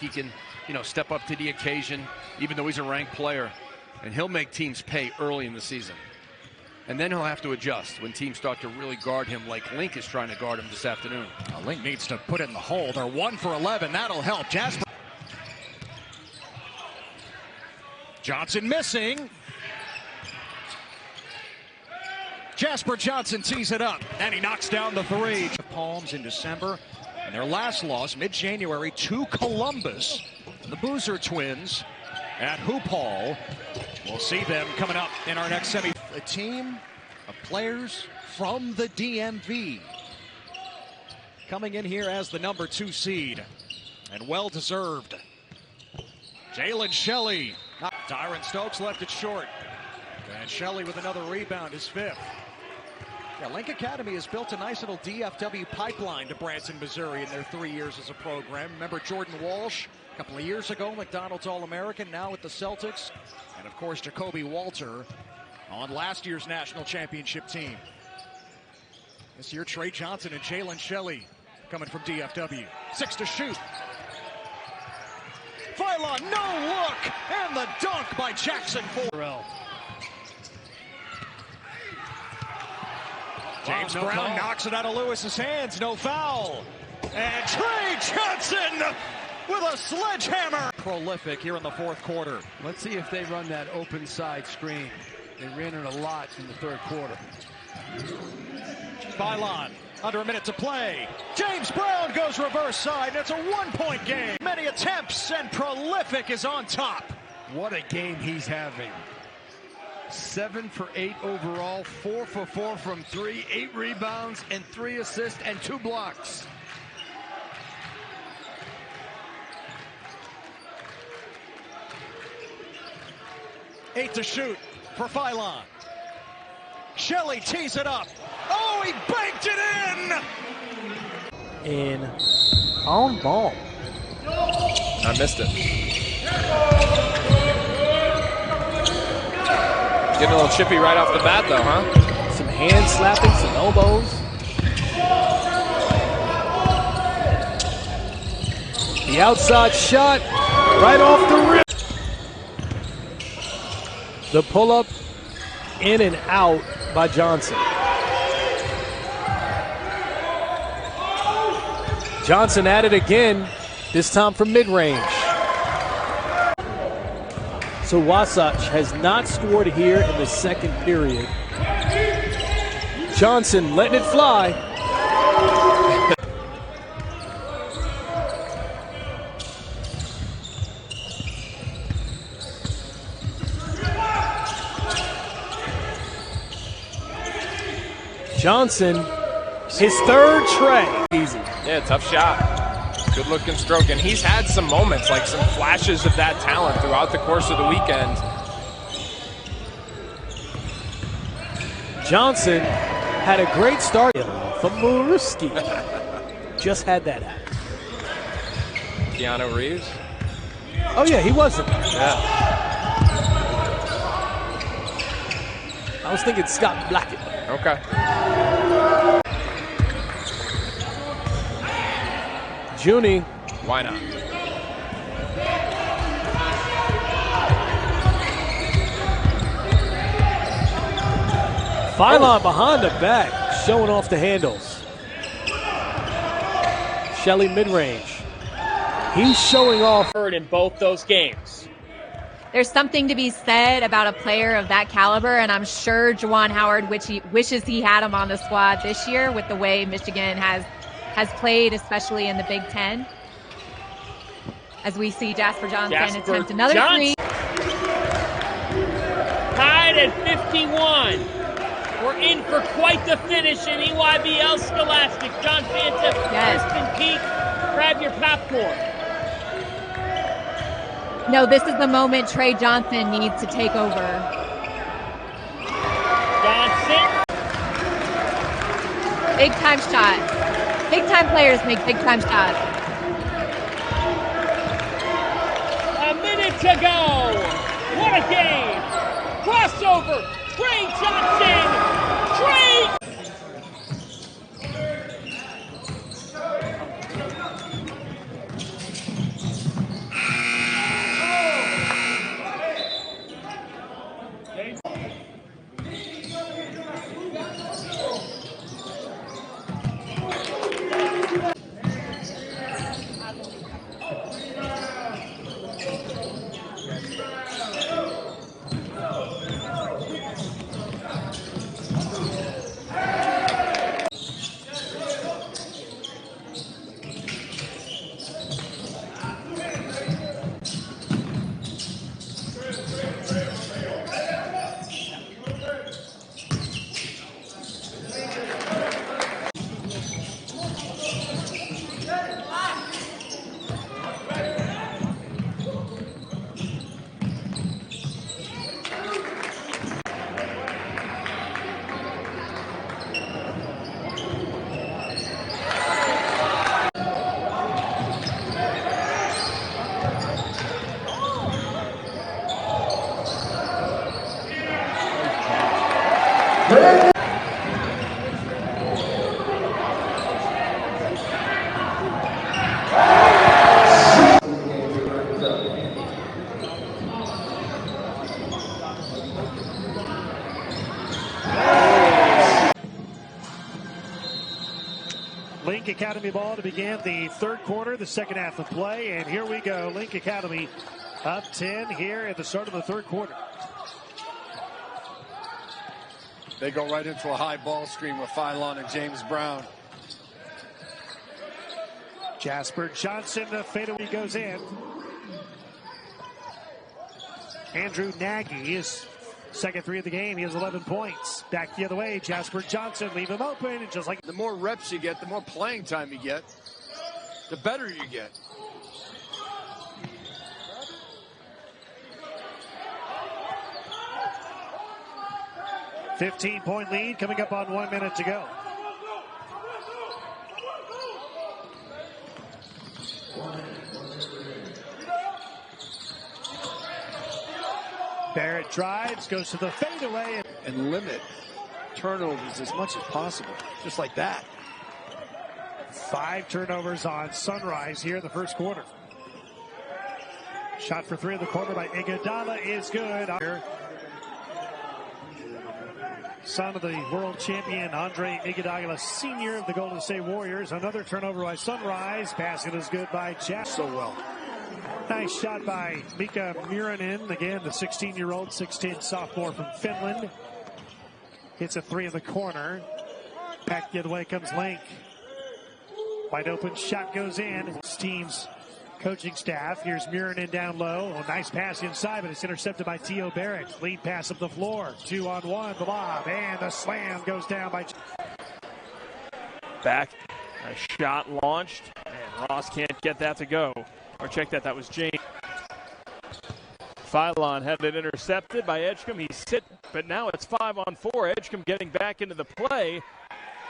He can, step up to the occasion, even though he's a ranked player, and he'll make teams pay early in the season. And then he'll have to adjust when teams start to really guard him like Link is trying to guard him this afternoon. Link needs to put it in the hole. They're 1 for 11. That'll help. Jasper Johnson missing. Jasper Johnson tees it up, and he knocks down the three. Palms in December, and their last loss mid-January to Columbus. The Boozer twins at Hoop Hall. We'll see them coming up in our next semi. A team of players from the DMV coming in here as the number 2 seed, and well-deserved. Jalen Shelley. Tyron Stokes left it short, and Shelley with another rebound, his 5th. Yeah, Link Academy has built a nice little DFW pipeline to Branson, Missouri in their 3 years as a program. Remember Jordan Walsh a couple of years ago, McDonald's All-American, now with the Celtics. And of course, Jacoby Walter on last year's national championship team. This year, Trey Johnson and Jalen Shelley coming from DFW. 6 to shoot. Philon, no look, and the dunk by Jackson Forrell. James Brown knocks it out of Lewis's hands, no foul. And Trey Johnson with a sledgehammer. Prolific here in the 4th quarter. Let's see if they run that open side screen. They ran it a lot in the 3rd quarter. Philon, under a minute to play. James Brown goes reverse side, and it's a 1-point game. Many attempts, and Prolific is on top. What a game he's having. 7 for 8 overall, 4 for 4 from 3, 8 rebounds, and 3 assists, and 2 blocks. Eight to shoot for Philon. Shelley tees it up. Oh, he banked it in! And on ball. I missed it. Getting a little chippy right off the bat, though, huh? Some hand slapping, some elbows. The outside shot, right off the rim. The pull-up, in and out by Johnson. Johnson at it again, this time from mid-range. So Wasatch has not scored here in the 2nd period. Johnson letting it fly. Johnson, his 3rd tray. Easy. Yeah, tough shot. Good looking stroke, and he's had some moments, like some flashes of that talent throughout the course of the weekend. Johnson had a great start from Maruski. Just had that happen. Keanu Reeves. Oh yeah, he wasn't. Yeah. I was thinking Scott Blackett. Okay. Junie. Why not? Philon behind the back, showing off the handles. Shelley mid-range. He's showing off. In both those games. There's something to be said about a player of that caliber, and I'm sure Juwan Howard wishes he had him on the squad this year with the way Michigan has played, especially in the Big Ten. As we see Jasper Johnson attempt another three. Tied at 51. We're in for quite the finish in EYBL Scholastic. John Fanta, Kristen Peak, grab your popcorn. No, this is the moment Trey Johnson needs to take over. Johnson. Big time shot. Big time players make big time shots. A minute to go. What a game. Crossover. Trey Johnson. Trey. Link Academy ball to begin the third quarter, the second half of play. And here we go. Link Academy up 10 here at the start of the third quarter. They go right into a high ball screen with Philon and James Brown. Jasper Johnson, the fadeaway goes in. Andrew Nagy is second three of the game. He has 11 points. Back the other way. Jasper Johnson, leave him open. And just like the more reps you get, the more playing time you get, the better you get. a 15-point lead coming up on 1 minute to go. Barrett drives, goes to the fadeaway. And limit turnovers as much as possible, just like that. 5 turnovers on Sunrise here in the first quarter. Shot for 3 in the corner by Iguodala is good. Son of the world champion Andre Iguodala, senior of the Golden State Warriors. Another turnover by Sunrise. Basket is good by Jack. So well. Nice shot by Mika Murinen. Again, the 16-year-old, 6'10 sophomore from Finland. Hits a 3 in the corner. Back the other way comes Link. Wide open shot goes in. This team's coaching staff. Here's Murinen down low. Oh, nice pass inside, but it's intercepted by T.O. Barrett. Lead pass up the floor. 2-on-1. The lob. And the slam goes down by... Back. A shot launched. And Ross can't get that to go. Or check that. That was James. Philon had it intercepted by Edgecombe. He's sit, but now it's 5-on-4. Edgecombe getting back into the play.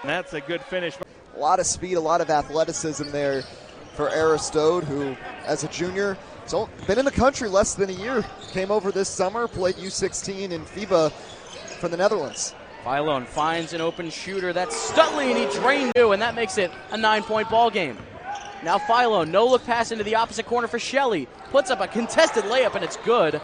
And that's a good finish. A lot of speed, a lot of athleticism there for Aristode, who, as a junior, has been in the country less than a year. Came over this summer, played U16 in FIBA for the Netherlands. Philon finds an open shooter. That's Stutley, and he drained two, and that makes it a 9-point ball game. Now Philon, no-look pass into the opposite corner for Shelley. Puts up a contested layup, and it's good.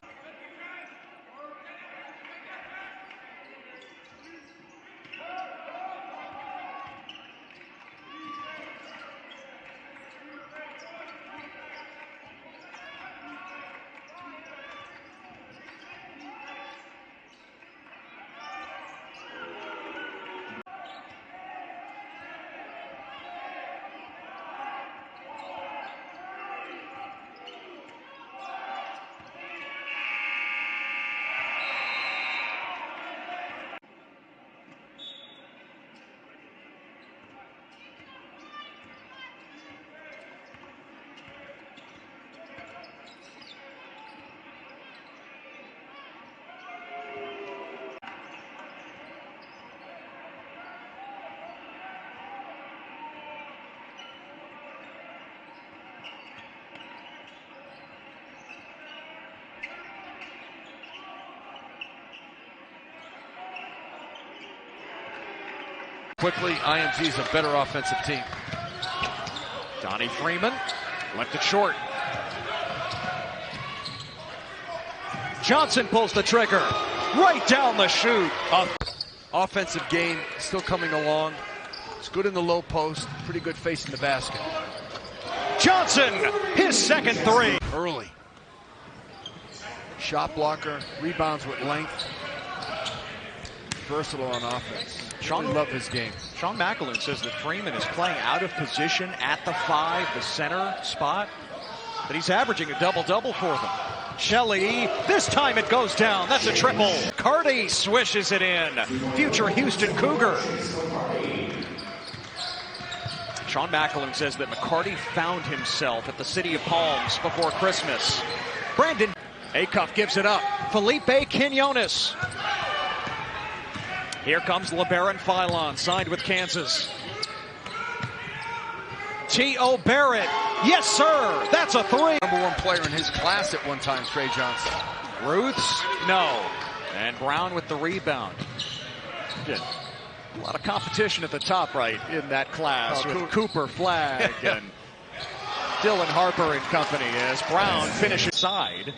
Quickly, IMG is a better offensive team. Donnie Freeman left it short. Johnson pulls the trigger. Right down the chute. Offensive game still coming along. It's good in the low post. Pretty good face in the basket. Johnson, his second 3. Early. Shot blocker, rebounds with length. Versatile on offense. Sean love his game. Sean McAloon says that Freeman is playing out of position at the 5, the center spot, but he's averaging a double-double for them. Shelley, this time it goes down. That's a triple. Carty swishes it in. Future Houston Cougar. Sean McAloon says that McCarty found himself at the City of Palms before Christmas. Brandon Acuff gives it up. Felipe Quinones. Here comes LaBaron Philon, signed with Kansas. T.O. Barrett, yes sir, that's a 3. Number 1 player in his class at one time, Trey Johnson. Ruths, no. And Brown with the rebound. A lot of competition at the top right in that class with Cooper, Flagg, and Dylan Harper and company as Brown finishes side,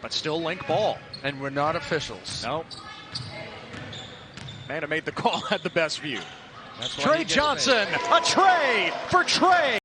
but still Link ball. And we're not officials. Nope. Man who made the call had the best view. That's Trey Johnson, a tray for Trey.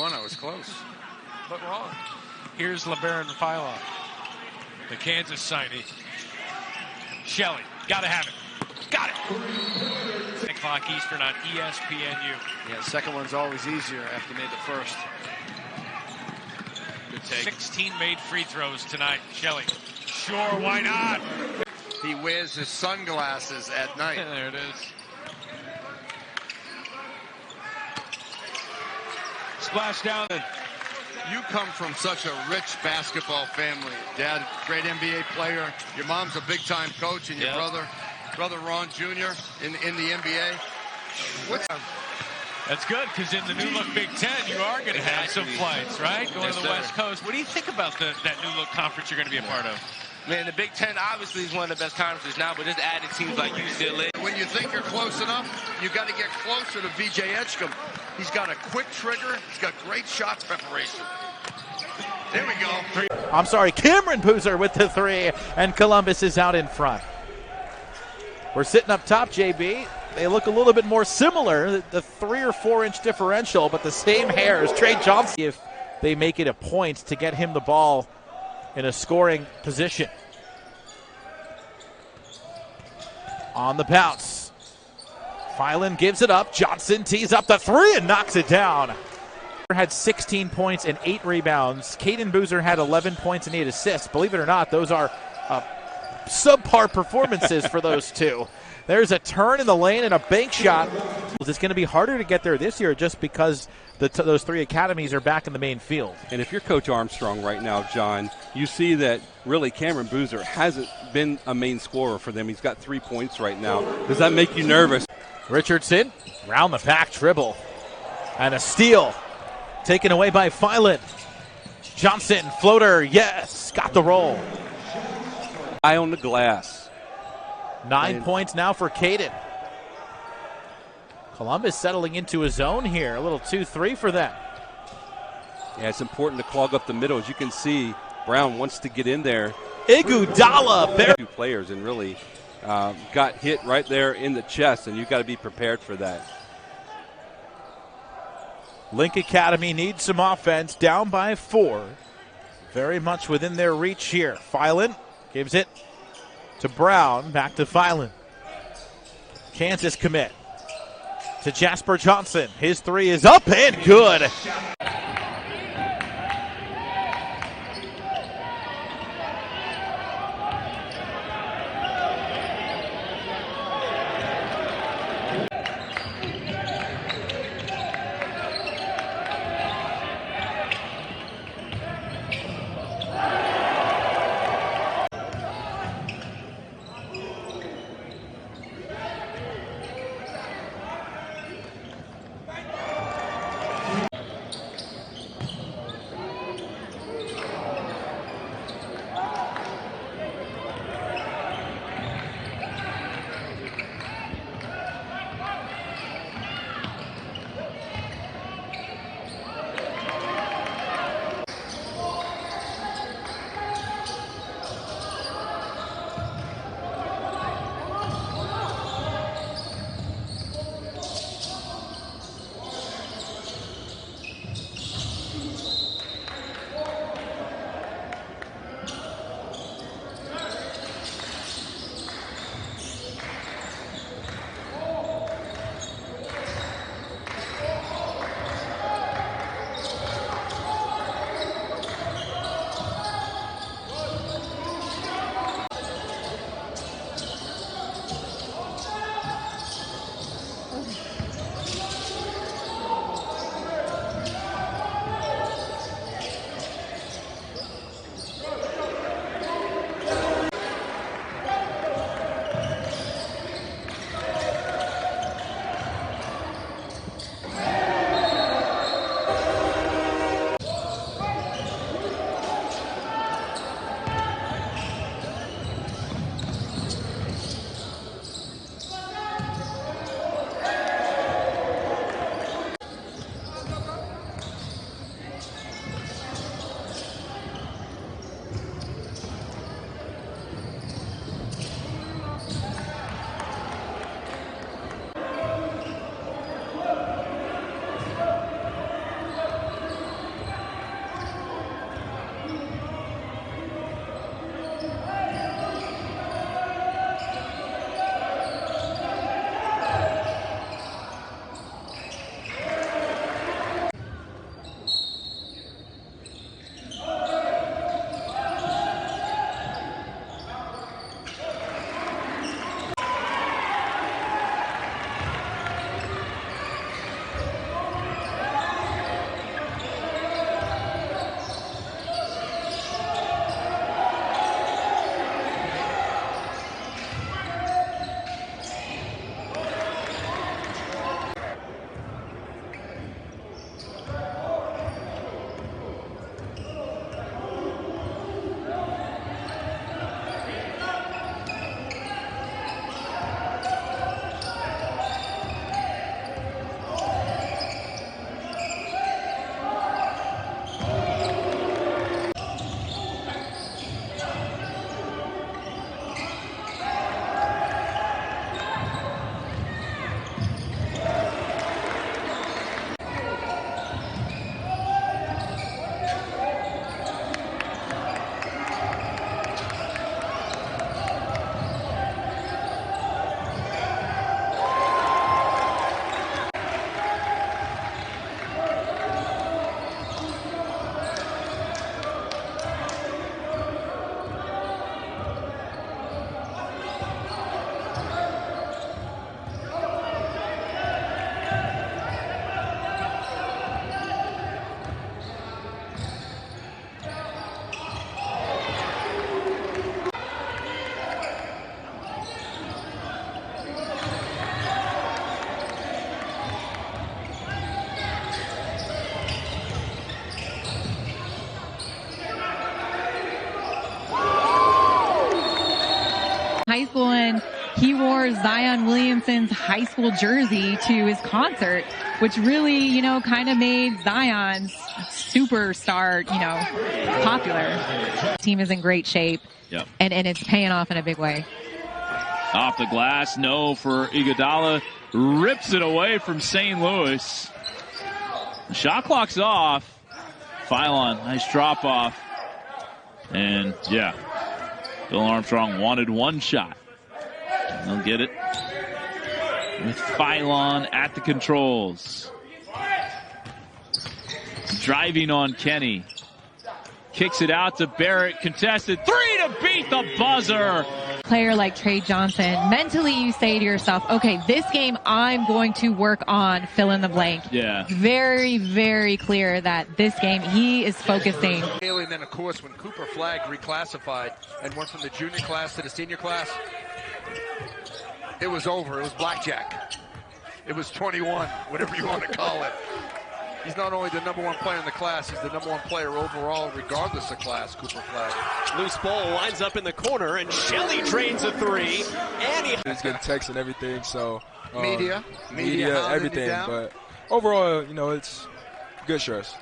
I was close, but wrong. Here's LaBaron and Philon. The Kansas signee. Shelley, gotta have it. Got it. 6 o'clock Eastern on ESPNU. Yeah, the second one's always easier after you made the first. Good take. 16 made free throws tonight. Shelley. Sure, why not? He wears his sunglasses at night. There it is. Splash down. You come from such a rich basketball family. Dad, great NBA player. Your mom's a big-time coach, and your brother Ron Jr. in the NBA. That's good, because in the new look Big Ten, you are going to have some flights, right? Going to the West Coast. What do you think about that new look conference you're going to be a part of? Man, the Big Ten obviously is one of the best conferences now, but just added teams like UCLA. When you think you're close enough, you got to get closer to VJ Edgecombe. He's got a quick trigger. He's got great shot preparation. There we go. I'm sorry, Cameron Boozer with the three, and Columbus is out in front. We're sitting up top, JB. They look a little bit more similar, the 3 or 4 inch differential, but the same hairs. Trey Johnson, if they make it a point to get him the ball in a scoring position. On the bounce. Philon gives it up. Johnson tees up the three and knocks it down. Had 16 points and 8 rebounds. Caden Boozer had 11 points and 8 assists. Believe it or not, those are subpar performances for those two. There's a turn in the lane and a bank shot. It's going to be harder to get there this year just because those 3 academies are back in the main field. And if you're Coach Armstrong right now, John, you see that really Cameron Boozer hasn't been a main scorer for them. He's got 3 points right now. Does that make you nervous? Richardson, round the pack dribble. And a steal. Taken away by Philon. Johnson, floater, yes, got the roll. Eye on the glass. 9 points now for Caden. Columbus settling into a zone here. A little 2-3 for them. Yeah, it's important to clog up the middle. As you can see, Brown wants to get in there. Iguodala. 2 players and really got hit right there in the chest, and you've got to be prepared for that. Link Academy needs some offense, down by 4. Very much within their reach here. Philon gives it to Brown, back to Philon. Kansas commit to Jasper Johnson. His 3 is up and good. wore Zion Williamson's high school jersey to his concert, which really, you know, kind of made Zion's superstar, you know, popular. The team is in great shape, yep. and it's paying off in a big way. Off the glass, no for Iguodala. Rips it away from St. Louis. The shot clock's off. Philon, nice drop off. And yeah, Bill Armstrong wanted one shot. They'll get it with Philon at the controls. Driving on Kenny. Kicks it out to Barrett. Contested three to beat the buzzer. Player like Trey Johnson, mentally you say to yourself, okay, this game I'm going to work on fill in the blank. Yeah. Very, very clear that this game he is focusing. And then, of course, when Cooper flagged, reclassified, and went from the junior class to the senior class, it was over. It was blackjack. It was 21, whatever you want to call it. He's not only the #1 player in the class, he's the #1 player overall, regardless of class, Cooper flag. Loose ball lines up in the corner, and Shelley drains a three. And he's getting texts and everything, so media, everything. But overall, you know, it's good stress,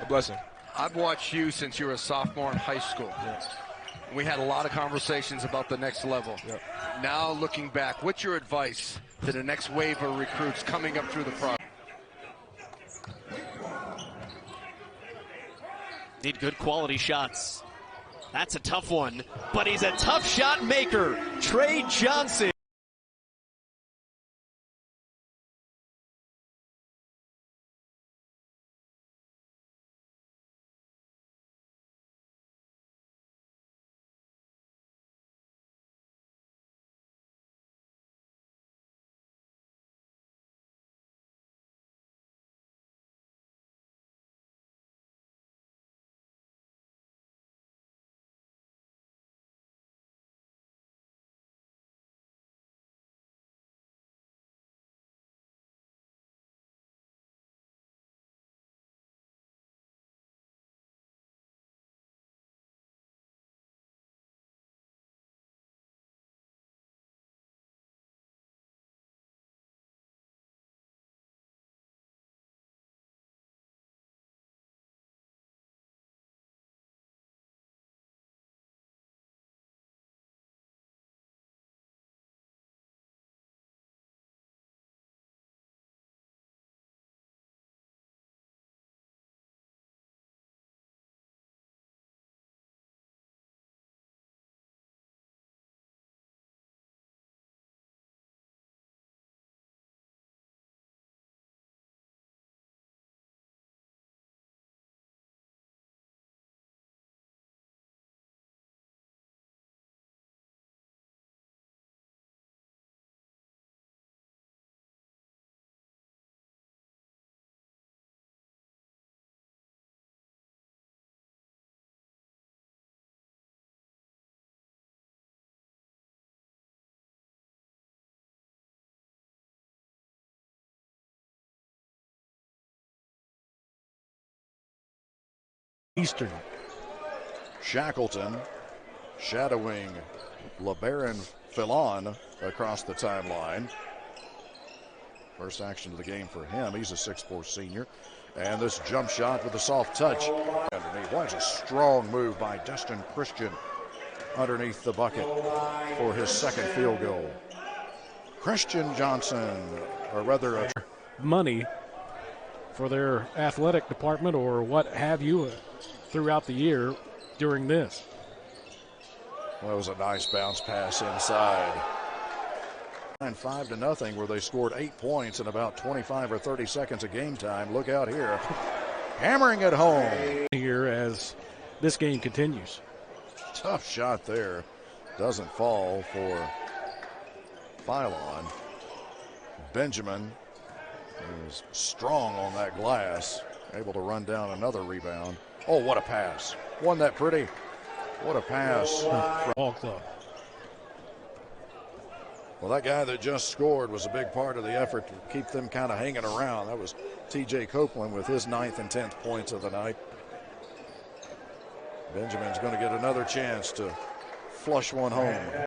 a blessing. I've watched you since you were a sophomore in high school. Yeah. We had a lot of conversations about the next level. Yep. Now, looking back, what's your advice to the next wave of recruits coming up through the process? Need good quality shots. That's a tough one, but he's a tough shot maker. Trey Johnson. Eastern. Shackleton shadowing LaBaron Philon across the timeline. First action of the game for him. He's a 6'4" senior. And this jump shot with a soft touch underneath. That's a strong move by Destin Christian underneath the bucket for his second field goal. Christian Johnson, or rather money for their athletic department or what have you throughout the year during this. Well, that was a nice bounce pass inside. 5-0, where they scored 8 points in about 25 or 30 seconds of game time. Look out here. Hammering it home. Here as this game continues. Tough shot there. Doesn't fall for Philon. Benjamin is strong on that glass. Able to run down another rebound. Oh, what a pass. Wasn't that pretty? What a pass. Ball club. Well, that guy that just scored was a big part of the effort to keep them kind of hanging around. That was T.J. Copeland with his 9th and 10th points of the night. Benjamin's going to get another chance to flush one home.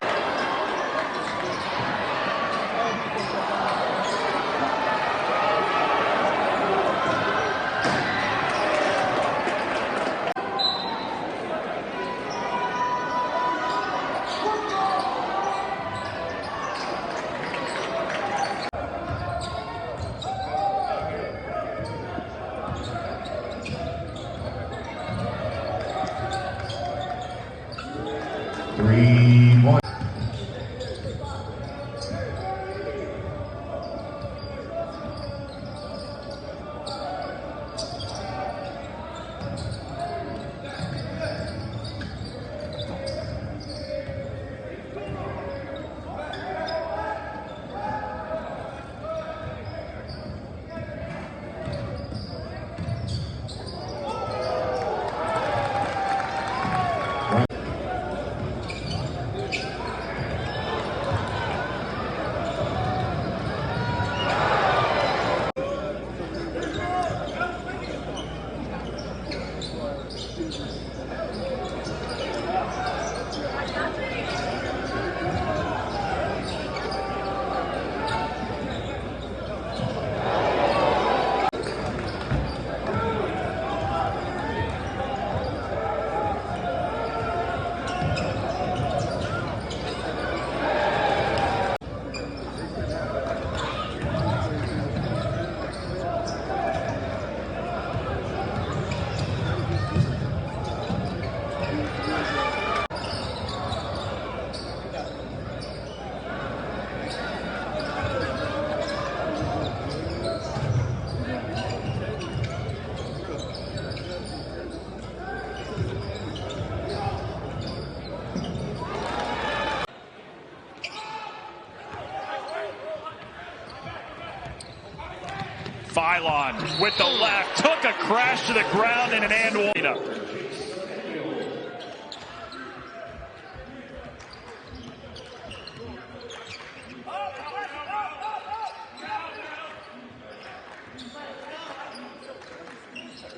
Philon with the left, took a crash to the ground in an and one.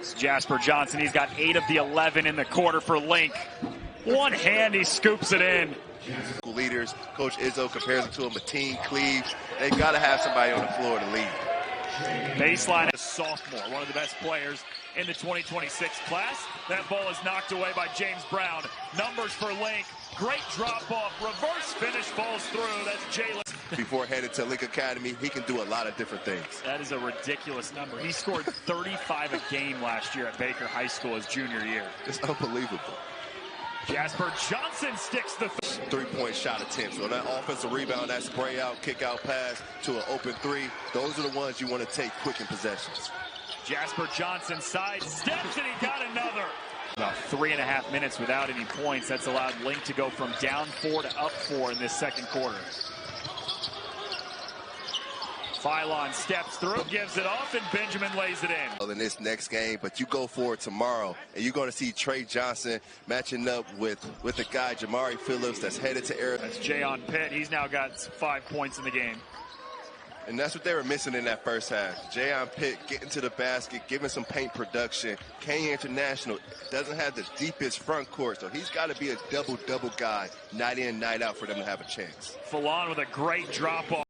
It's Jasper Johnson. He's got 8 of the 11 in the quarter for Link. One hand, he scoops it in. Leaders, Coach Izzo compares them to a Mateen Cleaves. They got to have somebody on the floor to lead. Baseline, a sophomore, one of the best players in the 2026 class. That ball is knocked away by James Brown. Numbers for Link. Great drop off. Reverse finish falls through. That's Jalen. Before headed to Link Academy, he can do a lot of different things. That is a ridiculous number. He scored 35 a game last year at Baker High School his junior year. It's unbelievable. Jasper Johnson sticks the three-point shot attempt. So that offensive rebound, that spray out, kick out pass to an open three, those are the ones you want to take quick in possessions. Jasper Johnson side steps and he got another. About 3.5 minutes without any points. That's allowed Link to go from down 4 to up 4 in this second quarter. Philon steps through, gives it off, and Benjamin lays it in. In this next game, but you go for it tomorrow, and you're going to see Trey Johnson matching up with the guy, Jamari Phillips, that's headed to Arizona. That's Jayon Pitt. He's now got 5 points in the game. And that's what they were missing in that first half. Jayon Pitt getting to the basket, giving some paint production. Kane International doesn't have the deepest front court, so he's got to be a double-double guy, night in, night out, for them to have a chance. Philon with a great drop-off.